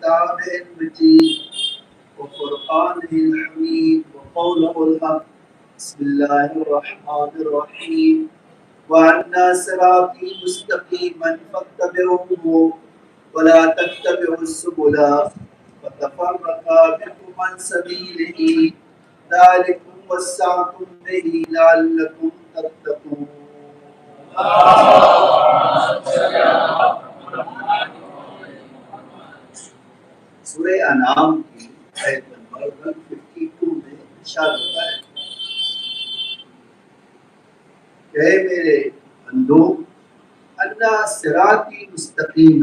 وكتابه المجيد وفرقانه الحميد وقوله الحق. بسم الله الرحمن الرحيم. وأن صراطي مستقيما فاتبعوه ولا تتبعوا السبل فتفرق بكم عن سبيله ذلكم وصاكم به لعلكم تتقون. سورہ انعام کی آیت نمبر 152 میں ارشاد ہوتا ہے کہ اے میرے بندو اللہ صراطی مستقیم،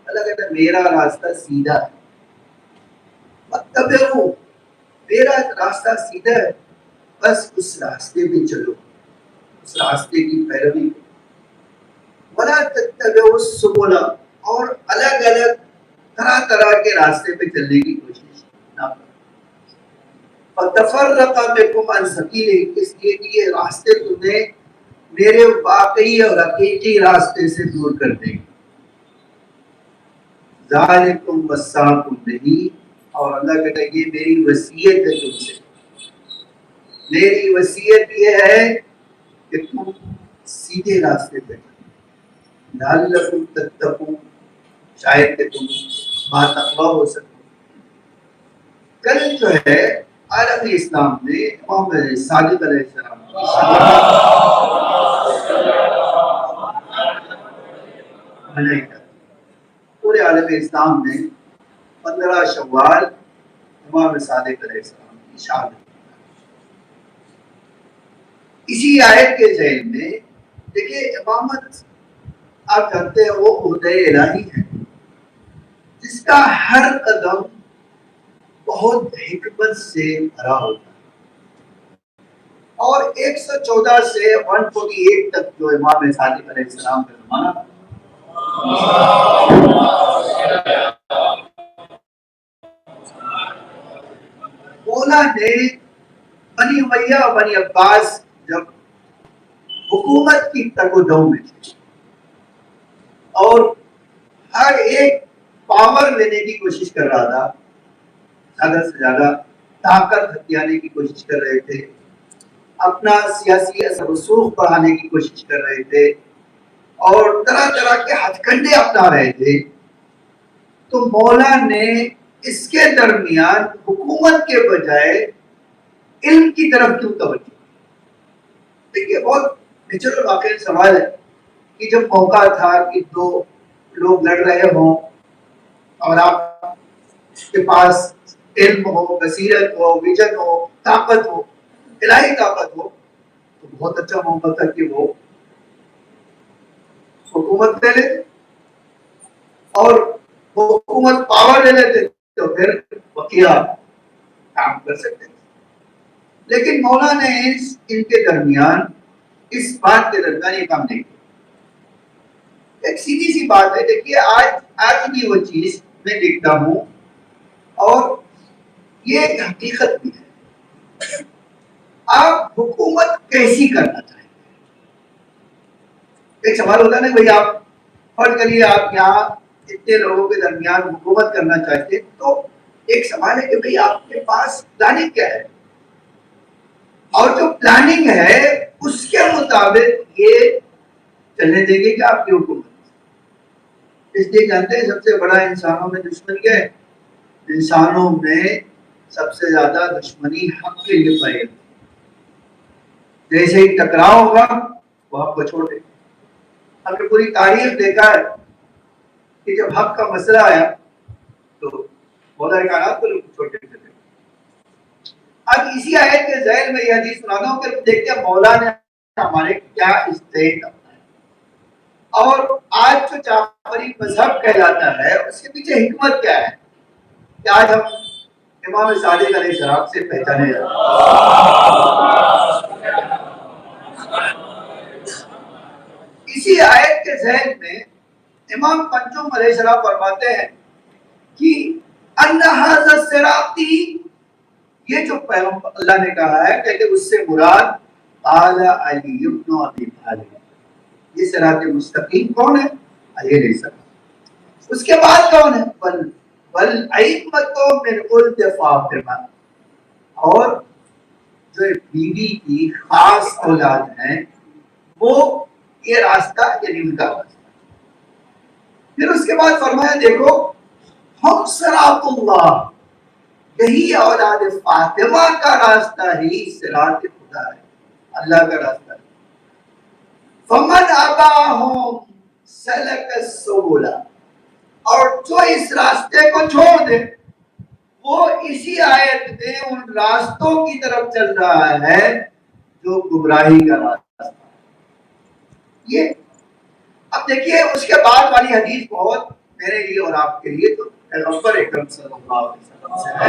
اللہ کہتا ہے میرا راستہ سیدھا ہے، متبعو، میرا راستہ سیدھا ہے، بس اس راستے پہ چلو، اس راستے کی پیروی کرو۔ ولا تتبعوا السبل، اور الگ الگ طرح طرح کے راستے پہ چلنے کی کوشش نہ کرو۔ فتفرق بکم عن سبیلہ، اس لیے کہ یہ راستے تمہیں میرے واقعی اور حقیقی راستے سے دور کر دیں گے۔ ذالکم وصاکم بہ، اور اللہ کہتا ہے یہ میری وصیت ہے تم سے، میری وصیت یہ ہے کہ تم سیدھے راستے پہ چلو، لعلکم تتقون، شاید کہ تم باتقوا ہو سکو۔ کل جو ہے عالم اسلام میں امام صادق علیہ السلام پورے عالم اسلام میں 15 شوال امام صادق علیہ السلام کی شہادت۔ اسی آیت کے ذیل میں دیکھیں امامت آپ جانتے ہیں وہ عہدہ الہی ہے جس کا ہر قدم بہت حکمت سے بھرا ہوتا ہے، اور 114 سے 148 تک جو امام صادق علیہ السلام کا زمانہ تھا، مولا نے بنی امیہ اور بنی عباس جب حکومت کی تگ و دو میں تھے اور ہر ایک پاور لینے کی کوشش کر رہا تھا، زیادہ سے زیادہ طاقت ہتھیانے کی کوشش کر رہے تھے، اپنا سیاسی اثر و رسوخ بڑھانے کی کوشش کر رہے تھے اور طرح طرح کے ہتھ کنڈے اپنا رہے تھے، تو مولا نے اس کے درمیان حکومت کے بجائے علم کی طرف کیوں توجہ؟ دیکھیے بہت نیچرل واقعی سوال ہے کہ جب موقع تھا کہ دو لوگ لڑ رہے ہوں اور آپ کے پاس علم ہو، بصیرت ہو، ویژن ہو، طاقت ہو، الہی طاقت ہو، تو بہت اچھا موقع تھا کہ وہ حکومت لے لیتے، اور وہ حکومت پاور لے لیتے تو پھر بقیہ کام کر سکتے تھے۔ لیکن مولا نے ان کے درمیان، اس بات کے درمیان یہ کام نہیں کیا۔ ایک سیدھی سی بات ہے، دیکھیے آج بھی وہ چیز میں دیکھتا ہوں اور یہ ایک حقیقت بھی ہے، آپ حکومت کیسی کرنا چاہتے ہیں؟ ایک سوال ہوتا ہے نا بھائی، آپ فرض کریے آپ یہاں اتنے لوگوں کے درمیان حکومت کرنا چاہتے ہیں، تو ایک سوال ہے کہ بھائی آپ کے پاس پلاننگ کیا ہے، اور جو پلاننگ ہے اس کے مطابق یہ چلنے دیں گے کہ آپ کی حکومت۔ اس لیے جانتے ہیں سب سے بڑا انسانوں میں دشمنی کیا ہے؟ انسانوں میں سب سے زیادہ دشمنی حق کے لیے پائی جاتی ہے۔ جیسے ہی ٹکراؤ ہوگا وہ حق کو چھوڑ دے۔ ہم نے پوری تاریخ دیکھا ہے کہ جب حق کا مسئلہ آیا تو مولا کائنات کو لوگ چھوڑ کے چلے۔ اب اسی آیت کے ذیل میں یہ حدیث سناتا ہوں کہ دیکھتے ہیں مولا نے ہمارے کیا اسٹیٹ اور آج جو جعفری مذہب کہلاتا ہے اس کے پیچھے حکمت کیا ہے کہ آج ہم امام صادق علیہ السلام سے پہچانے جاتے ہیں۔ اسی آیت کے ذیل میں امام پنجم علیہ السلام فرماتے ہیں کہ ان ھذا الصراطی، یہ جو پیغمبر اللہ نے کہا ہے کہتے اس سے مراد قال علی بن ابی طالب، یہ صراط مستقیم کون ہے؟ علی علیہ السلام۔ اس کے بعد کون ہے؟ والأئمة من ولد فاطمہ، اور جو بیوی کی خاص اولاد ہیں وہ یہ راستہ یعنی ان کا راستہ. پھر اس کے بعد فرمایا دیکھو ہم صراط اللہ، یہی اولاد فاطمہ کا راستہ ہی صراط خدا ہے، اللہ کا راستہ ہے. فمن اباہم سلک السبل، اور جو اس راستے کو چھوڑ دے وہ اسی آیت میں ان راستوں کی طرف چل رہا ہے جو گمراہی کا راستہ ہے. یہ اب دیکھیے اس کے بعد والی حدیث بہت میرے لیے اور آپ کے لیے تو پیغمبر اکرم صلی اللہ علیہ وسلم سے ہے.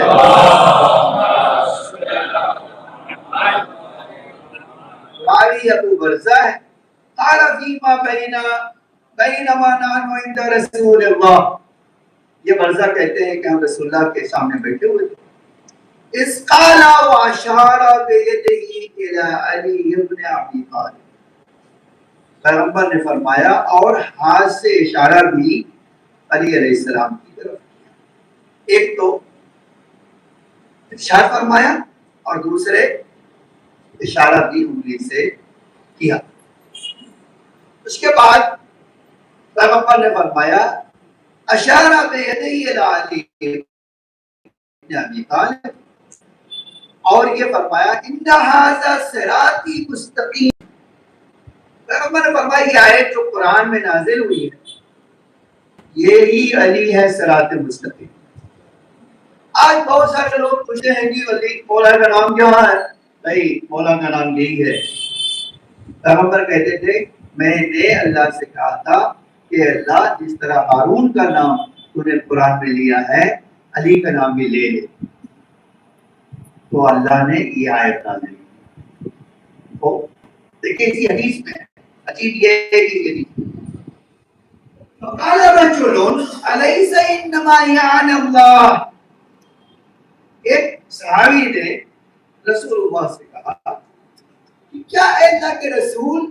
راوی ابو برزہ ہے. قال فیما بینما نحن عند رسول اللہ، یہ برزہ کہتے ہیں کہ ہم رسول اللہ کے سامنے بیٹھے ہوئے تھے. اس قال واشار بیدہ الی علی ابن ابی طالب، پیغمبر نے فرمایا اور ہاتھ سے اشارہ بھی علی علیہ السلام کی طرف کیا. ایک تو ارشاد فرمایا اور دوسرے اشارہ بھی انگلی سے کیا. اس کے بعد پیغمبر نے فرمایا اشارہ بیدہ الی علی ابن ابی طالب، اور یہ فرمایا ان ھذا صراطی مستقیم. پیغمبر نے فرمایا یہ آیت جو قرآن میں نازل ہوئی ہے یہی علی ہے صراط مستقیم. آج بہت سارے لوگ پوچھتے ہیں کہ علی مولا کا نام کیا ہے؟ بھائی مولا کا نام یہی ہے. پیغمبر کہتے تھے میں نے اللہ سے کہا تھا کہ اللہ جس طرح ہارون کا نام تو نے قرآن میں لیا ہے علی کا نام بھی لے لے. تو اللہ نے یہ آیت نازل کی. دیکھیں اسی حدیث میں عجیب یہ ہے کہ یہ فقال رجل الیس انما یعن اللہ، ایک صحابی نے رسول اللہ سے کہا کہ کیا اللہ کے رسول،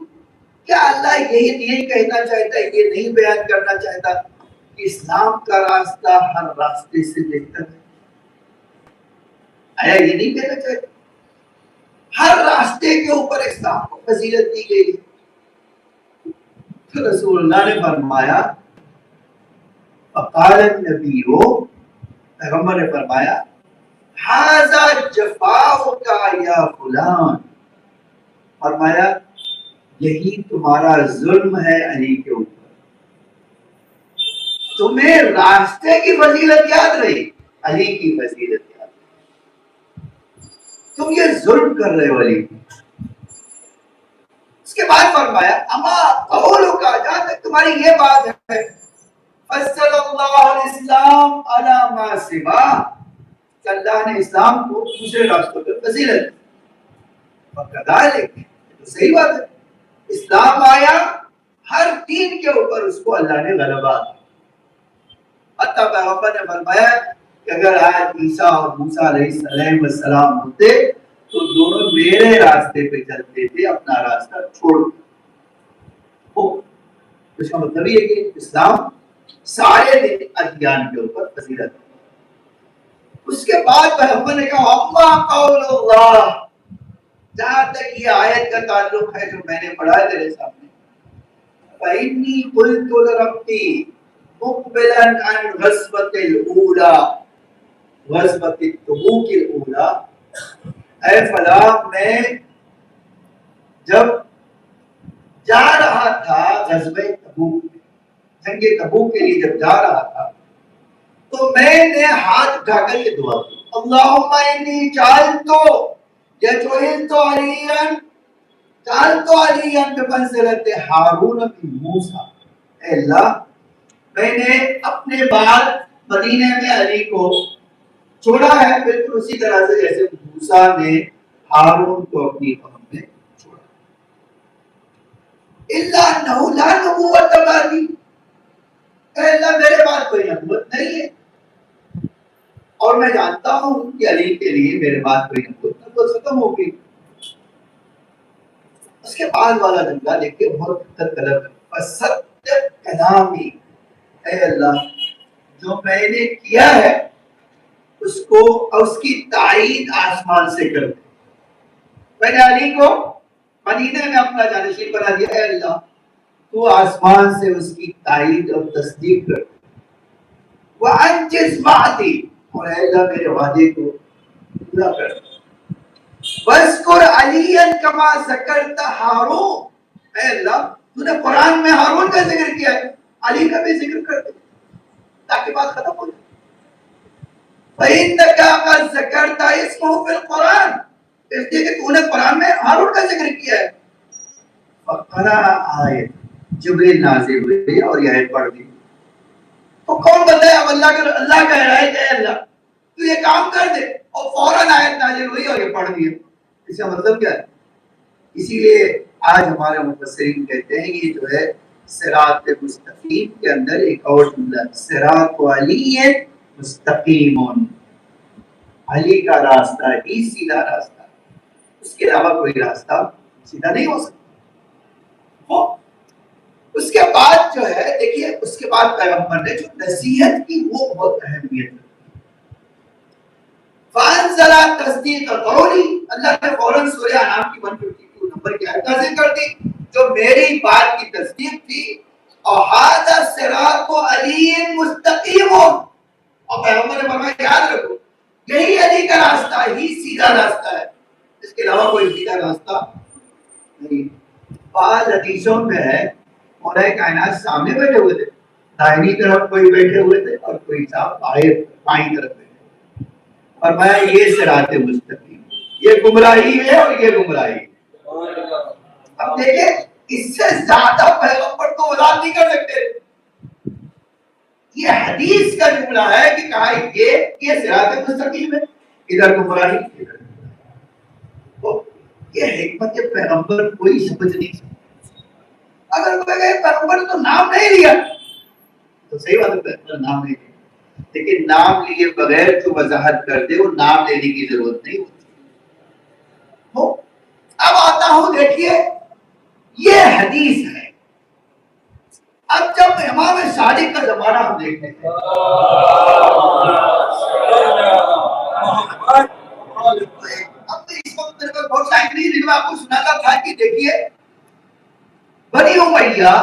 کیا اللہ یہی کہنا چاہتا ہے، یہ نہیں بیان کرنا چاہتا کہ اسلام کا راستہ ہر راستے سے بہتر ہے؟ آیا یہ نہیں کہنا چاہتا؟ ہر راستے کے اوپر اسلام کو فضیلت دی گئی ہے. رسول اللہ نے فرمایا فقال النبی، پیغمبر نے فرمایا ھذا جفاؤک یا فلان، فرمایا یہی تمہارا ظلم ہے علی کے اوپر. تمہیں راستے کی فضیلت یاد رہی، علی کی فضیلت یاد رہی، تم یہ ظلم کر رہے ہو علی. اس کے بعد فرمایا اما قولک، جہاں تک تمہاری یہ بات ہے فصل اللہ الاسلام علی ما سوا، کہ اللہ نے اسلام کو دوسرے راستوں پر فضیلت. وکذالک، تو صحیح بات ہے، اسلام آیا ہر دین کے اوپر اس کو اللہ نے غلبہ دیا. حتیٰ پیغمبر نے فرمایا کہ اگر آج عیسیٰ اور موسیٰ علیہ السلام ہوتے تو دونوں میرے راستے پہ چلتے تھے، اپنا راستہ چھوڑ. اس کا مطلب یہ کہ اسلام سارے دین ادیان کے اوپر فضیلت ہے. اس کے بعد پیغمبر نے کہا اما قول اللہ، جہاں تک یہ آیت کا تعلق ہے جو میں نے پڑھا ہے تیرے سامنے، فإنی قلت لربی مقبلا عن غزوة الأولى، غزوة تبوک الأولى، اے فلاں میں جب جا رہا تھا غزوہ تبوک، جنگ تبوک کے لیے جب جا رہا تھا تو میں نے ہاتھ اٹھا کر یہ دعا کی اللہم انی جعلت علیاً بمنزلت ہارون بن موسیٰ، اے اللہ میں نے اپنے بعد مدینہ میں علی کو چھوڑا ہے بالکل اسی طرح سے جیسے موسیٰ نے ہارون کو اپنی قوم میں چھوڑا. الا انہ لا نبوۃ بعدی، اے اللہ میرے بعد کوئی نبوت نہیں ہے، اور میں جانتا ہوں کہ علی کے لیے میرے بعد کوئی نبوت ختم ہو گئی. اس کے بعد والا جملہ دیکھیں بہت خطر قلم ہے، فصدق کلامی، اے اللہ جو میں نے کیا ہے اس کو اس کی تائید آسمان سے کر دے. میں نے علی کو مدینے میں اپنا جانشین بنا دیا. اے اللہ تو آسمان سے اس کی تائید اور تصدیق کر دے. وَأَنْجِزْ وَعْدِي اور اے اللہ میرے وعدے کو پورا کر دے. وَاذْكُرْ عَلِيًّا كَمَا ذَكَرْتَ ہارون. اے اللہ تو نے قرآن میں ہارون کا ذکر کیا ہے, علی کا بھی ذکر کر دے تاکہ بات ختم ہو جائے. فَإِنَّكَ قَدْ ذَكَرْتَ اسْمَهُ فِي الْقُرْآنِ اس لیے کہ تو نے قرآن میں ہارون کا ذکر کیا ہے. فَقَرَأَ آیت جبریل نازل ہوئی اور یہ آیت پڑھ دی. تو کون بندہ ہے؟ اب اللہ کہہ رہا ہے کہ اے اللہ تو یہ کام کر دے, اور فوراً آیت نازل ہوئی اور یہ پڑھ دی. اس کا مطلب کیا ہے؟ اسی لیے آج ہمارے مفسرین کہتے ہیں یہ جو ہے صراط مستقیم کے اندر ایک اور جملہ صراط علی مستقیم, علی کا راستہ ہی سیدھا راستہ, اس کے علاوہ کوئی راستہ سیدھا نہیں ہو سکتا. اس کے بعد جو ہے دیکھیے اس کے بعد پیغمبر نے جو نصیحت کی وہ بہت اہمیت ہے. فانزلہ تصدیق قولی, اللہ نے فوراً سورہ انعام کی 152 نمبر کی آیت نازل کر دی جو میری بات کی تصدیق تھی. اور ھذا صراط علی مستقیم, اور پیغمبر نے فرمایا یاد رکھو یہی علی کا راستہ ہی سیدھا راستہ ہے, اس کے علاوہ کوئی سیدھا راستہ نہیں. بعض حدیثوں میں ہے مولا کائنات سامنے بیٹھے ہوئے تھے, دائنی طرف کوئی بیٹھے ہوئے تھے اور کوئی صاحب بائیں طرف بیٹھے. فرمایا یہ صراط مستقیم, یہ گمراہی ہے اور یہ گمراہی ہے. اب دیکھیں اس سے زیادہ پیغمبر تو وضاحت نہیں کر سکتے. یہ حدیث کا جملہ ہے کہ کہا یہ صراط مستقیم ہے, ادھر گمراہی ادھر. یہ حکمت پیغمبر کوئی سمجھ نہیں سکتا. اگر کوئی کہے پیغمبر تو نام نہیں لیا تو صحیح بات ہے, پیغمبر نام نہیں لیا, لیکن نام لیے بغیر جو وضاحت کر دے وہ نام لینے کی ضرورت نہیں ہوتی. اب آتا ہوں دیکھیے یہ حدیث ہے. اب جب امام صادق کا زمانہ ہم دیکھتے ہیں اب اس وقت میرے پاس بہت ٹائم نہیں, لیکن میں آپ کو سناتا تھا کہ دیکھیے بنی امیہ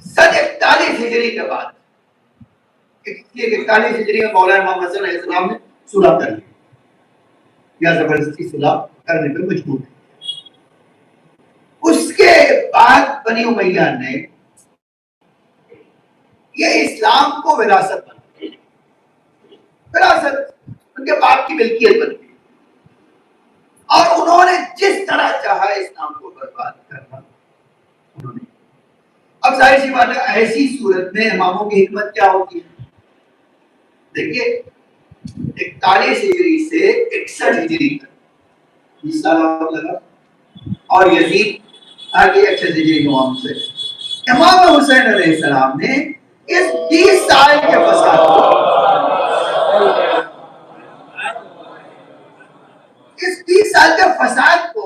سن 41 ہجری کے بعد 41 ہجری میں مولانا محمد حسن علیہ السلام نے صلح کر لی یا زبردستی صلح کرنے پہ مجبور ہے. اس کے بعد بنی امیہ نے یہ اسلام کو وراثت بنا, وراثت ان کے باپ کی ملکیت بن گئی, اور انہوں نے جس طرح چاہا اسلام کو برباد کرنا انہوں نے. اب ظاہر سی بات ہے ایسی صورت میں اماموں کی حکمت کیا ہوتی ہے. دیکھیے 41 ہجری سے 61 ہجری تک 20 سال اور لگا, اور یزید آگے 61 ہجری کے امام سے امام حسین علیہ السلام نے اس 20 سال کے فساد کو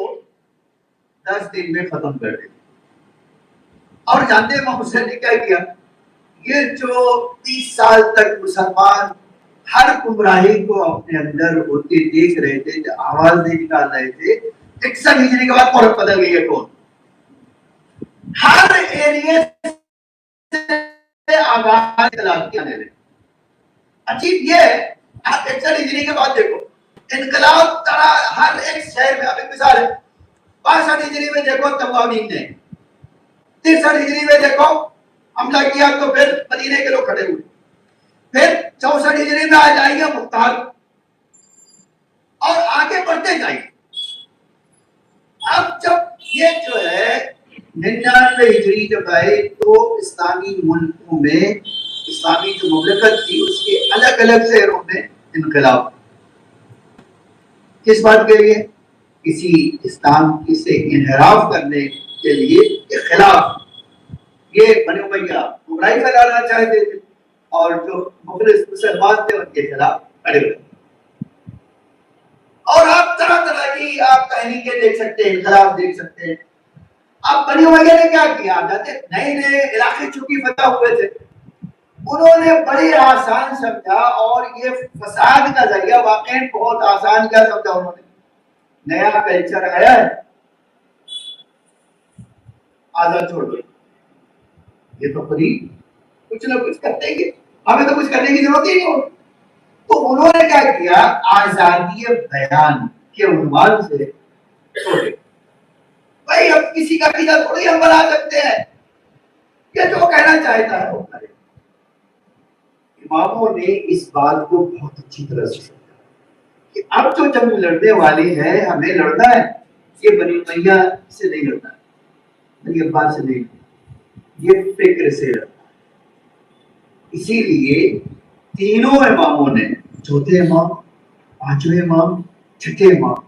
10 دن میں ختم کر دیا. اور جانتے ہیں امام حسین نے کیا کیا, یہ جو 30 سال تک مسلمان ہر گمراہی کو اپنے اندر ہوتے دیکھ رہے تھے, آواز نہیں نکال رہے تھے, 61 ہجری کے بعد عورت بدل گئی ہے. کون ہر ایریے سے آواز اطلاع کیا دے رہے. عجیب یہ ہے آپ 61 ہجری کے بعد دیکھو انقلاب طرح ہر ایک شہر میں. اب ایک مثال ہے 62 ہجری میں دیکھو توابین نے, 63 ہجری میں دیکھو حملہ کیا تو پھر مدینے کے لوگ کھڑے ہوئے, پھر 64 ہجری میں آ جائیں گے مختار, اور آگے بڑھتے جائیں گے. اب جب یہ جو ہے 99 ہجری جب آئے تو اسلامی ملکوں میں اسلامی جو مملکت تھی اس کے الگ الگ شہروں میں انقلاب. کس بات کے لیے؟ کسی اسلام سے انحراف کرنے کے لیے کے خلاف. یہ بنی امیہ گمراہی پھیلانا چاہتے تھے اور جو مخلص مسلمان تھے ان کے خلاف کھڑے ہوئے. اور آپ طرح طرح کی آپ تحریکیں دیکھ سکتے ہیں, انقلاب دیکھ سکتے ہیں. اب بنی امیہ نے کیا کیا, آپ جانتے ہیں نئے نئے علاقے چونکہ فتح ہوئے تھے انہوں نے بڑی آسان سمجھا، اور یہ فساد کا ذریعہ واقعی بہت آسان کیا سمجھا انہوں نے، نیا کلچر آیا ہے، آزاد چھوڑ دو، یہ تو خود ہی کچھ نہ کچھ کرتے گے، ہمیں تو کچھ کرنے کی ضرورت ہی نہیں ہو۔ تو انہوں نے کیا کیا، آزادی بیان کے عنوان سے چھوڑے، بھائی اب کسی کا قیدا تھوڑی ہم بنا سکتے ہیں، یہ جو کہنا چاہتا ہے وہ کرے۔ اماموں نے اس بات کو بہت اچھی طرح سے سمجھا کہ اب جو جنگ لڑنے والے ہیں، ہمیں لڑنا ہے، یہ بنی امیہ سے نہیں لڑنا، بنی عباس سے نہیں، یہ فکر سے لڑنا۔ اسی لیے تینوں اماموں نے، چوتھے امام، پانچویں امام، چھٹے امام،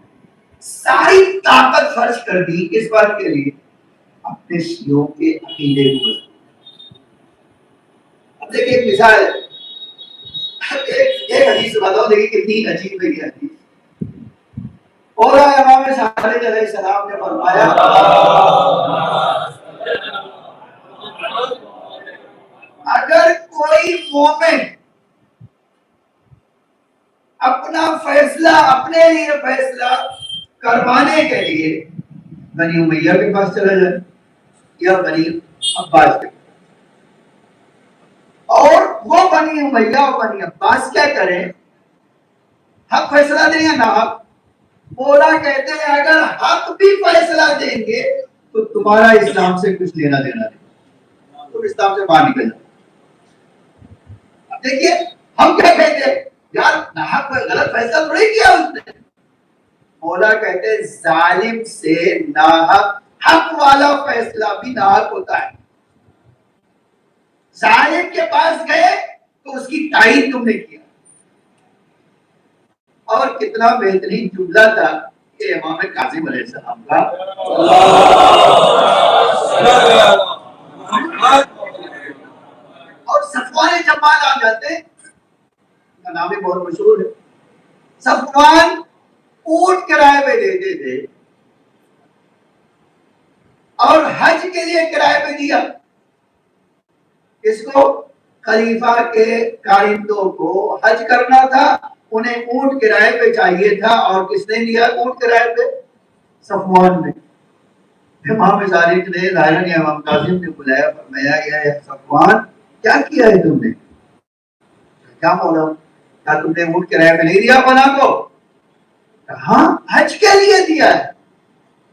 ساری طاقت خرچ کر دی اس بات کے لیے اپنے شیعوں کے عقیدے کو مضبوط۔ اب دیکھیں ایک مثال ہے، ایک حدیث بتاؤ، دیکھیں کتنی عجیب ہے یہ حدیث۔ اور امام صادق علیہ السلام نے فرمایا اگر کوئی مومن اپنا فیصلہ اپنے لیے فیصلہ کروانے کے لیے بنی امیہ کے پاس چلا جائے یا بنی عباس کے، اور وہ بنی امیہ اور بنی عباس کیا کریں، حق فیصلہ دیں یا نہ حق، مولا کہتے ہیں اگر حق بھی فیصلہ دیں گے تو تمہارا اسلام سے کچھ لینا دینا نہیں، تم اسلام سے باہر نکل جاؤ۔ اب دیکھیے ہم کیا کہتے ہیں، یار ناحق غلط فیصلہ تھوڑی کیا اس نے، مولا کہتے ہیں ظالم سے ناحق حق والا فیصلہ بھی ناحق ہوتا ہے۔ ظالم کے پاس گئے تو اس کی تائید تم نے کیا، اور کتنا بہترین جملہ تھا کہ امام کاظم علیہ السلام کا، اور صفوان جمال آ جاتے ہیں، ان کا نام بھی بہت مشہور ہے، صفوان اونٹ کرائے پہ دیتے تھے اور حج کے لیے کرائے پہ دیا، اس کو خلیفہ کے کارندوں کو حج کرنا تھا، انہیں اونٹ کرائے پہ چاہیے تھا، اور کس نے لیا اونٹ کرائے پہ، صفوان نے۔ امام صادق نے ظاہراً امام کاظم نے بلایا، فرمایا یا صفوان کیا کیا ہے تم نے، کیا مولا، کیا تم نے اونٹ کرائے پہ نہیں دیا بنا کو، ہاں حج کے لیے دیا ہے،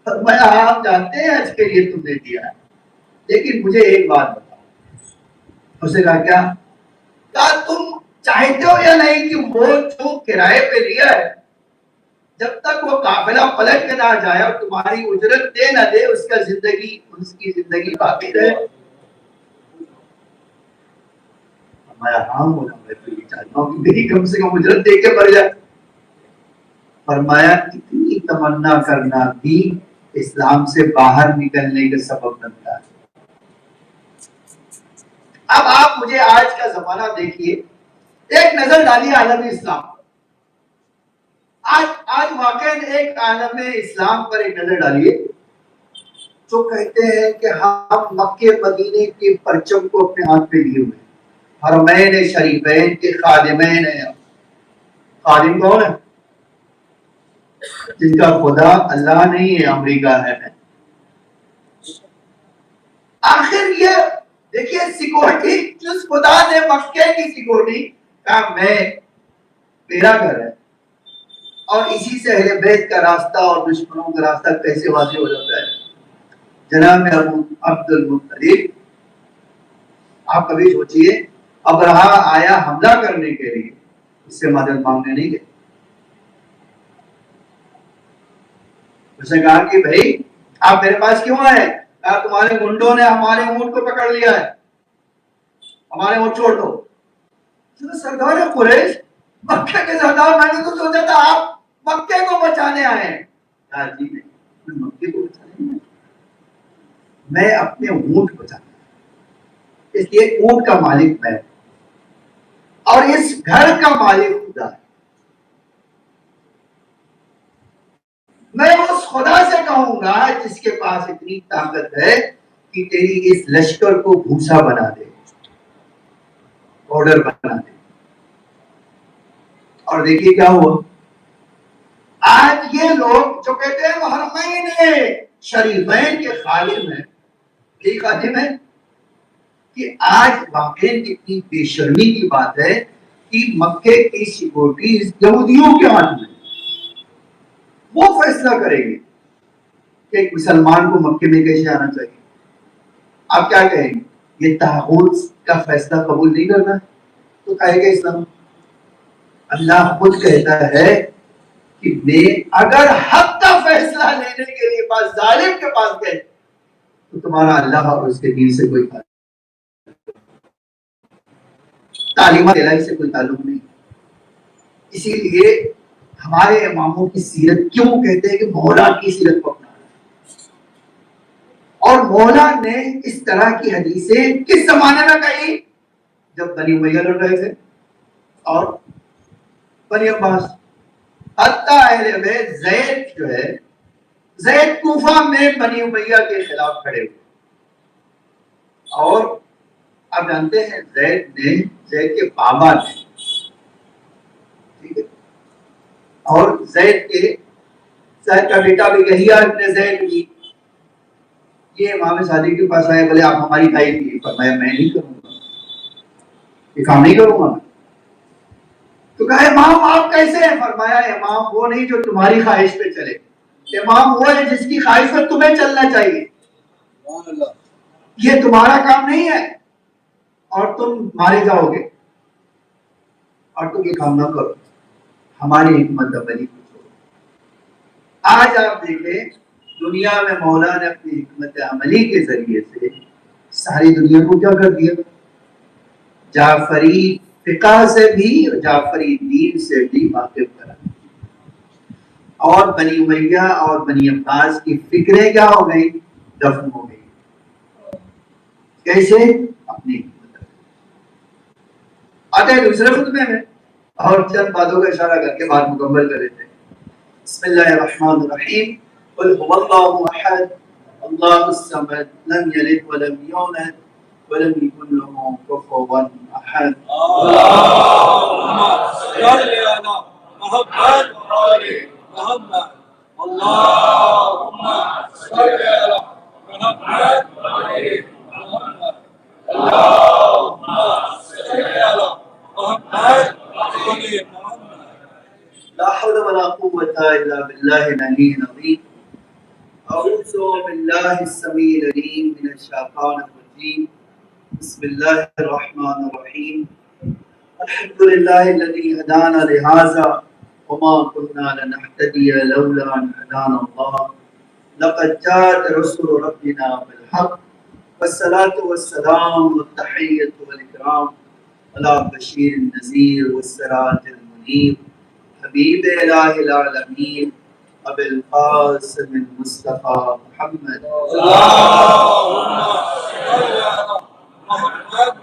فرمایا آپ جانتے ہیں حج کے لیے تم نے دیا ہے، لیکن مجھے ایک بات بتاؤ۔ اس نے کہا کیا تم چاہتے ہو یا نہیں کہ وہ جو کرائے پہ لیا ہے جب تک وہ قافلہ پلٹ کے نہ جائے اور تمہاری اجرت دے نہ دے اس کی زندگی باقی رہے؟ ہمارا ہاں ہونا، میں تو یہ چاہتا ہوں کہ میری کم سے کم اجرت دے کے مر جائے۔ فرمایا اتنی تمنا کرنا بھی اسلام سے باہر نکلنے کا سبب بنتا ہے۔ اب آپ مجھے آج کا زمانہ دیکھیے، ایک نظر ڈالیے عالم اسلام پر، آج واقعی ایک عالم اسلام پر ایک نظر ڈالیے، جو کہتے ہیں کہ ہم مکے مدینے کے پرچم کو اپنے ہاتھ پہ لیے ہوئے، حرمین شریفین کے خادمین ہیں۔ خادم کون ہے؟ جن کا خدا اللہ نہیں ہے، امریکہ ہے۔ آخر یہ دیکھیے سیکورٹی، جس خدا نے مکے کی سیکورٹی کا میں میرا گھر ہے، اور اسی سے اہل بیت کا راستہ اور دشمنوں کا راستہ کیسے واضح ہو جاتا ہے۔ جناب ابو عبد المطلب، آپ کبھی سوچئے ابرہا آیا حملہ کرنے کے لیے، اس سے مدد مانگنے نہیں گئے، اس نے کہا کہ بھائی آپ میرے پاس کیوں آئے؟ کہا تمہارے گنڈوں نے ہمارے اونٹ کو پکڑ لیا ہے، ہمارے اونٹ چھوڑ دو۔ سردار قریش، مکے کے سردار، میں نے تو سوچا تھا آپ مکے کو بچانے آئے ہیں۔ کہا جی نہیں، میں مکے کو بچانے نہیں، میں اپنے اونٹ بچانا، اس لیے اونٹ کا مالک میں اور اس گھر کا مالک خدا ہے۔ میں اس خدا سے کہوں گا جس کے پاس اتنی طاقت ہے کہ تیری اس لشکر کو بھوسا بنا دے، آرڈر بنا دیں. اور دیکھیے کیا ہوا. آج یہ لوگ جو کہتے ہیں وہ حرمین شریفین کے خادم ہیں، یہی خادم ہے، کہ آج واقعی کتنی بے شرمی کی بات ہے کہ مکے کی سیکورٹی یہودیوں کے ہاتھ میں. وہ فیصلہ کریں گے کہ ایک مسلمان کو مکے میں کیسے آنا چاہیے. آپ کیا کہیں گے؟ یہ تحفظ کا فیصلہ قبول نہیں کرنا تو کہے گا اسلام. اللہ خود کہتا ہے کہ میں اگر حق کا فیصلہ لینے کے لیے پاس ظالم کے پاس گئے تو تمہارا اللہ اور اس کے دین سے کوئی تعلیمات الہی سے کوئی تعلق نہیں. اسی لیے ہمارے اماموں کی سیرت کیوں کہتے ہیں کہ مولا کی سیرت کو اپنا. اور مولا نے اس طرح کی حدیثیں کس زمانے میں کہی؟ جب بنی امیہ لڑ رہے تھے اور بنی عباس. حتیٰ اہل بیت زید جو ہے، زید کوفہ میں بنی امیہ کے خلاف کھڑے ہوئے. اور آپ جانتے ہیں زید کے بابا نے، ٹھیک ہے، اور زید کا بیٹا بھی یحییٰ ابن زید بھی یہ امام صادق کے پاس آئے، بولے آپ ہماری بھائی کی. فرمایا میں نہیں کروں گا، یہ کام نہیں کروں گا. تو کہا امام آپ کیسے ہیں؟ فرمایا امام وہ نہیں جو تمہاری خواہش پہ چلے، امام وہ ہے جس کی خواہش پر تمہیں چلنا چاہیے. یہ تمہارا کام نہیں ہے اور تم مارے جاؤ گے اور تم یہ کام نہ کرو، ہماری حکمت عملی کو. آج آپ دیکھیں دنیا میں مولا نے اپنی حکمت عملی کے ذریعے سے ساری دنیا کو کیا کر دیا؟ جعفری فقہ سے بھی، جعفری دین سے بھی واقف کرا. اور بنی امیہ اور بنی عباس کی فکریں کیا ہو گئی؟ دفن ہو گئی. کیسے؟ اپنی حکمت. آتے ہیں دوسرے خطبے میں اور چند باتوں کا اشارہ کر کے بات مکمل کر لیتے ہیں. بسم اللہ الرحمن الرحیم. قل هو اللہ احد اللہ الصمد لم یلد ولم یولد ولم یکن له کفوا احد. اللهم صل علی محمد وعلى محمد. اللهم صل علی محمد وعلى محمد. اللهم صل علی محمد وعلى محمد. لا حول ولا قوة إلا بالله العلي العظيم. أعوذ بالله السميع العليم من الشيطان الرجيم. بسم الله الرحمن الرحيم. الحمد لله الذي هدانا لهذا وما كنا لنهتدي لولا أن هدانا الله. لقد جاءت رسل ربنا بالحق والصلاة والسلام والتحية والإكرام على بشير النذير والسراج المنير حبیب الہ العالمین ابی القاسم المصطفى محمد. اللهم صل على محمد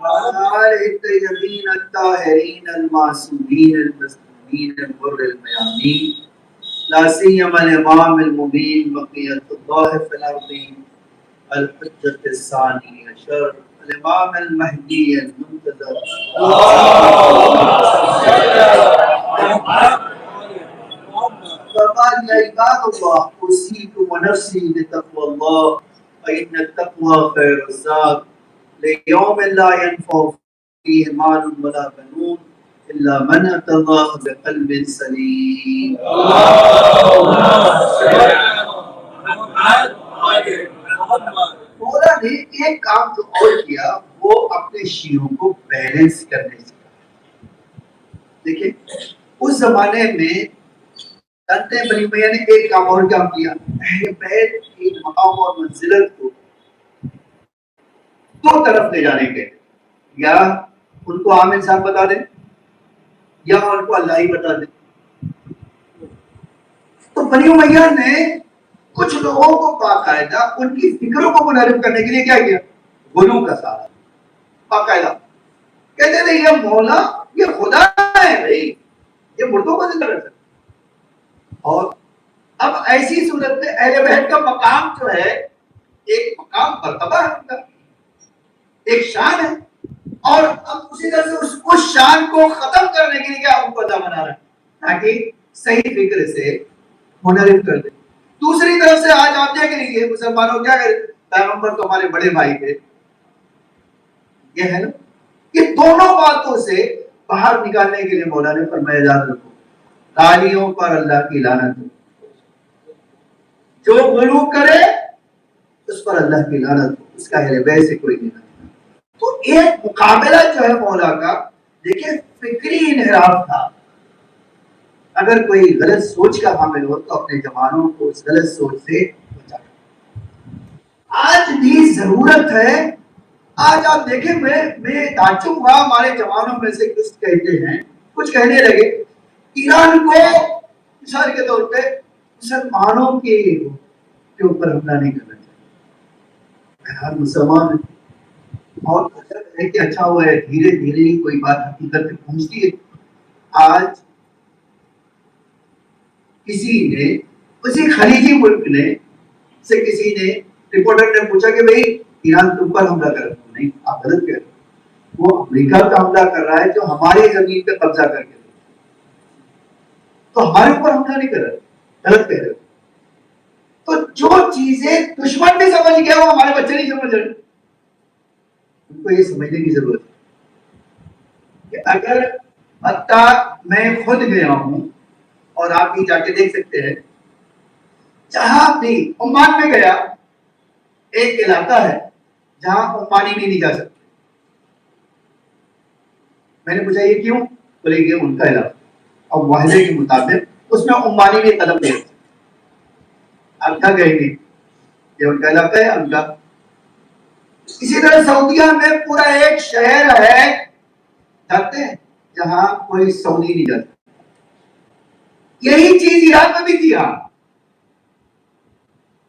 وعلى آلہ الطیبین الطاہرین المعصومین المظلومین الغر الميامین. لا سیما الامام المبین بقیۃ اللہ فی الارض الحجۃ الثانی عشر الامام المہدی المنتظر. فقال يا عباد الله أوصيكم ونفسي بتقوى الله فإن التقوى خير الزاد ليوم لا ينفع فيه مال ولا بنون إلا من أتى الله بقلب سليم. مولا نے ایک کام جو اور کیا وہ اپنے شیعوں کو بیلنس کرنے سے. دیکھیں اس زمانے میں جانتے ہیں بنی امیہ نے ایک کام اور کام کیا. اہل بیت کی مقام اور منزلت کو دو طرف لے جانے کے، یا ان کو عام انسان بتا دیں یا ان کو اللہ ہی بتا دیں. تو بنی امیہ نے کچھ لوگوں کو باقاعدہ ان کی فکروں کو منحرف کرنے کے لیے کیا کیا؟ غلو کا سہارا. باقاعدہ کہتے تھے یہ مولا یہ خدا ہے بھائی، یہ مردوں کو زندہ کر سکتا. اور اب ایسی صورت میں اہل بیت کا مقام جو ہے ایک مقام مرتبہ ہے، ان کا ایک شان ہے. اور اب اسی طرح سے اس شان کو ختم کرنے کے لیے کیا ان کو اللہ بنا رہا ہے تاکہ صحیح فکر سے منحرف کر دے. دوسری طرف سے آج آپ دیکھ لیجیے مسلمانوں کیا کرتے ہیں, پیغمبر تو ہمارے بڑے بھائی تھے, یہ ہے نا کہ دونوں باتوں سے باہر نکالنے کے لیے مولا نے فرمایا یاد رکھو تالیوں پر اللہ کی لعنت ہو, جو غلو کرے اس پر اللہ کی لعنت ہو, اس کا اہل بیت سے کوئی نہیں. تو ایک مقابلہ جو ہے مولا کا دیکھیں فکری انحراف تھا. اگر کوئی غلط سوچ کا حامل ہو تو اپنے جوانوں کو اس غلط سوچ سے بچائے. آج بھی ضرورت ہے. آج آپ دیکھیں میں تعجب ہوا ہمارے جوانوں میں سے کچھ کہتے ہیں, کچھ کہنے لگے ایران کو مثال کے طور پہ مسلمانوں کے اوپر حملہ نہیں کرنا چاہیے. ہر مسلمان اور ہے کہ اچھا ہوا ہے دھیرے دھیرے ہی کوئی بات حقیقت پہ پہنچتی ہے. آج کسی نے کسی خلیجی ملک نے سے کسی نے رپورٹر نے پوچھا کہ بھئی ایران تم پر حملہ کر رہا ہے, نہیں آپ غلط کہہ رہے ہیں, وہ امریکہ کا حملہ کر رہا ہے جو ہماری زمین پہ قبضہ کر کے, تو ہمارے اوپر حملہ نہیں کر رہا, غلط کہہ رہے. تو جو چیزیں دشمن بھی سمجھ گیا وہ ہمارے بچے نہیں سمجھ رہے. ان کو یہ سمجھنے کی ضرورت ہے کہ اگر حتیٰ میں خود گیا ہوں اور آپ بھی جا کے دیکھ سکتے ہیں, جہاں بھی عمان میں گیا, ایک علاقہ ہے جہاں عمانی بھی نہیں جا سکتے. میں نے پوچھا یہ کیوں, بولے یہ ان کا علاقہ اور معاہدے کے مطابق اس میں عمانی بھی قدم نہیں رکھ سکتے. آپ کیا کہیں گے, یہ ان کا علاقہ ہے ان کا. اسی طرح سعودیہ میں پورا ایک شہر ہے جانتے ہیں جہاں کوئی سعودی نہیں جاتا. یہی چیز ایران میں بھی تھی.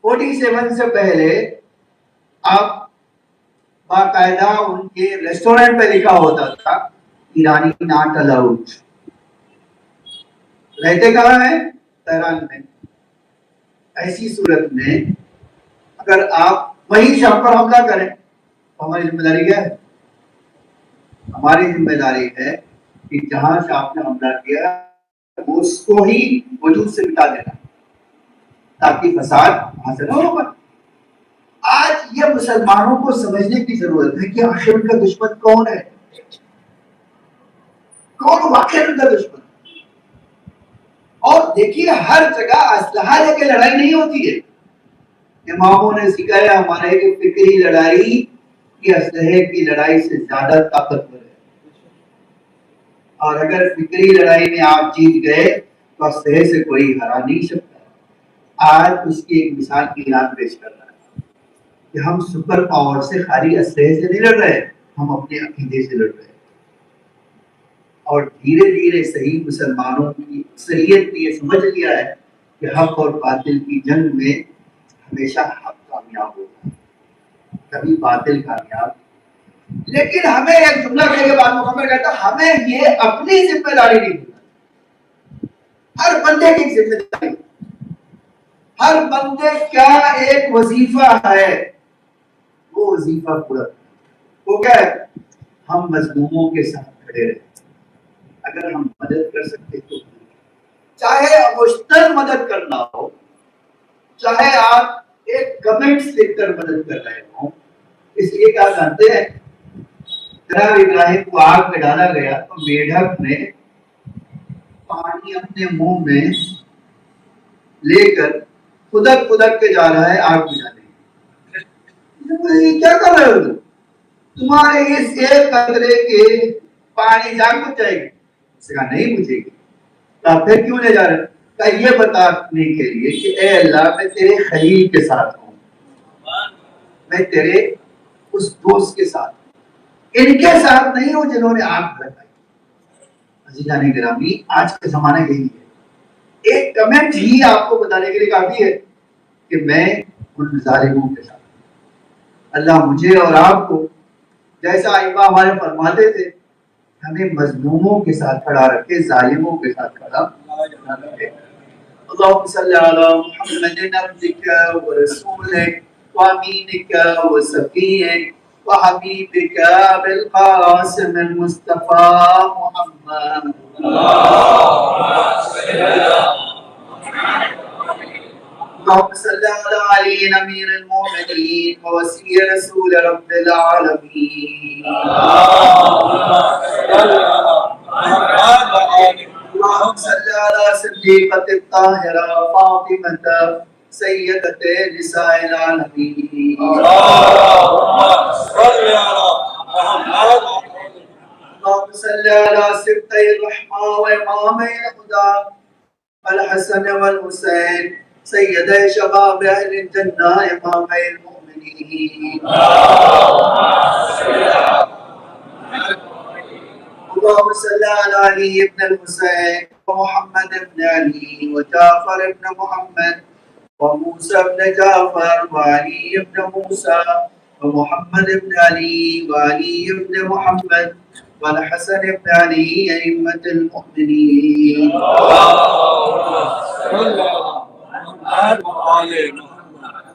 47 سے پہلے آپ باقاعدہ ان کے ریسٹورنٹ پہ لکھا ہوتا تھا ایرانی ناٹ الاؤڈ. رہتے کہاں ہیں, تہران میں. ایسی صورت میں اگر آپ وہیں سے ہم پر حملہ کریں تو ہماری ذمہ داری کیا ہے؟ ہماری ذمہ داری ہے کہ جہاں سے آپ نے حملہ کیا اس کو ہی وجود سے مٹا دینا تاکہ فساد حاصل نہ ہو. آج یہ مسلمانوں کو سمجھنے کی ضرورت ہے کہ آخر کا دشمن کون ہے, کون واقعی ان کا دشمن. اور دیکھیے ہر جگہ اسلحہ لے کے لڑائی نہیں ہوتی ہے. اماموں نے سکھایا ہمارے کہ فکری لڑائی کی اسلحے کی لڑائی سے زیادہ طاقتور ہے, اور اگر فکری لڑائی میں آپ جیت گئے تو اسلحے سے کوئی ہرا نہیں سکتا. آج اس کی ایک مثال ایران پیش کر رہا ہے کہ ہم سپر پاور سے خالی اسلحے سے نہیں لڑ رہے, ہم اپنے عقیدے سے لڑ رہے ہیں. اور دھیرے دھیرے صحیح مسلمانوں کی اکثریت نے یہ سمجھ لیا ہے کہ حق اور باطل کی جنگ میں ہمیشہ حق کامیاب ہوتا ہے, کبھی باطل کامیاب. لیکن ہمیں ایک جملہ کہہ کے بعد مکمل کہتا ہے ہمیں یہ اپنی ذمہ داری نہیں ہوتا. ہر بندے کی ذمہ داری, ہر بندے کا ایک وظیفہ ہے, وہ وظیفہ پورا. وہ کیا ہے, ہم مظلوموں کے ساتھ کھڑے رہیں. اگر ہم مدد کر سکتے تو, چاہے مشترک مدد کرنا ہو, چاہے آپ ایک کمنٹس لکھ کر مدد کر رہے ہوں. اس لیے کیا جانتے ہیں, جناب ابراہیم کو آگ میں ڈالا گیا تو میڈک نے پانی اپنے منہ میں لے کر خدک خدک کے جا رہا ہے آگ بجھانے. کیا کر رہے ہو تمہارے اس ایک قطرے کے پانی جان بجھ جائے گی؟ اس نے کہا نہیں بجھے گی. تو پھر کیوں لے جا رہے ہیں؟ کہ یہ بتانے کے لیے کہ اے اللہ میں تیرے خلیل کے ساتھ ہوں, میں تیرے اس دوست کے ساتھ, ان کے ساتھ نہیں ہوں جنہوں نے آگ بھڑکائی. عزیزان گرامی, آج کا زمانہ یہی ہے. ایک کمنٹ ہی آپ کو بتانے کے لیے کافی ہے کہ میں ان ظالموں کے ساتھ. اللہ مجھے اور آپ کو جیسا ائمہ ہمارے فرماتے تھے ہمیں مظلوموں کے ساتھ کھڑا رکھے, ظالموں کے ساتھ کھڑا نہ رکھے. اللهم صل على محمد عبدك ورسولك وامينك وصفيك وحبيبك بالقاسم المصطفى محمد. اللهم صل على علي امير المؤمنين ووسيع رسول رب العالمين. اللهم صل على صديقة الطاهرة فاطمة سيدة نساء العالمين. اللهم صل على سبطي الرحمة وإمامي الهدى الحسن والحسين سيدي شباب أهل الجنة إمامي المؤمنين. اللهم صل على علي بن الحسين ومحمد بن علي وجعفر بن محمد وموسى بن جعفر وعلي بن موسى ومحمد بن علي وعلي بن محمد والحسن بن علي أئمة المؤمنين.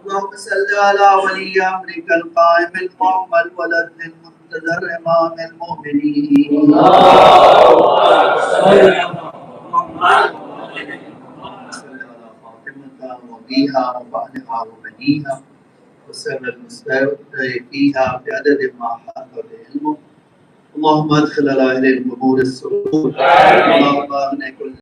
اللهم صل على ولي أمرك القائم المعظم الولد للمنتظر إمام المؤمنين. وبيها وبعدها وبنيها وسر المستودع فيها بعدد ما حاط بعلمه. اللهم ادخل على اهل القبور السرور. اللهم اغنى كل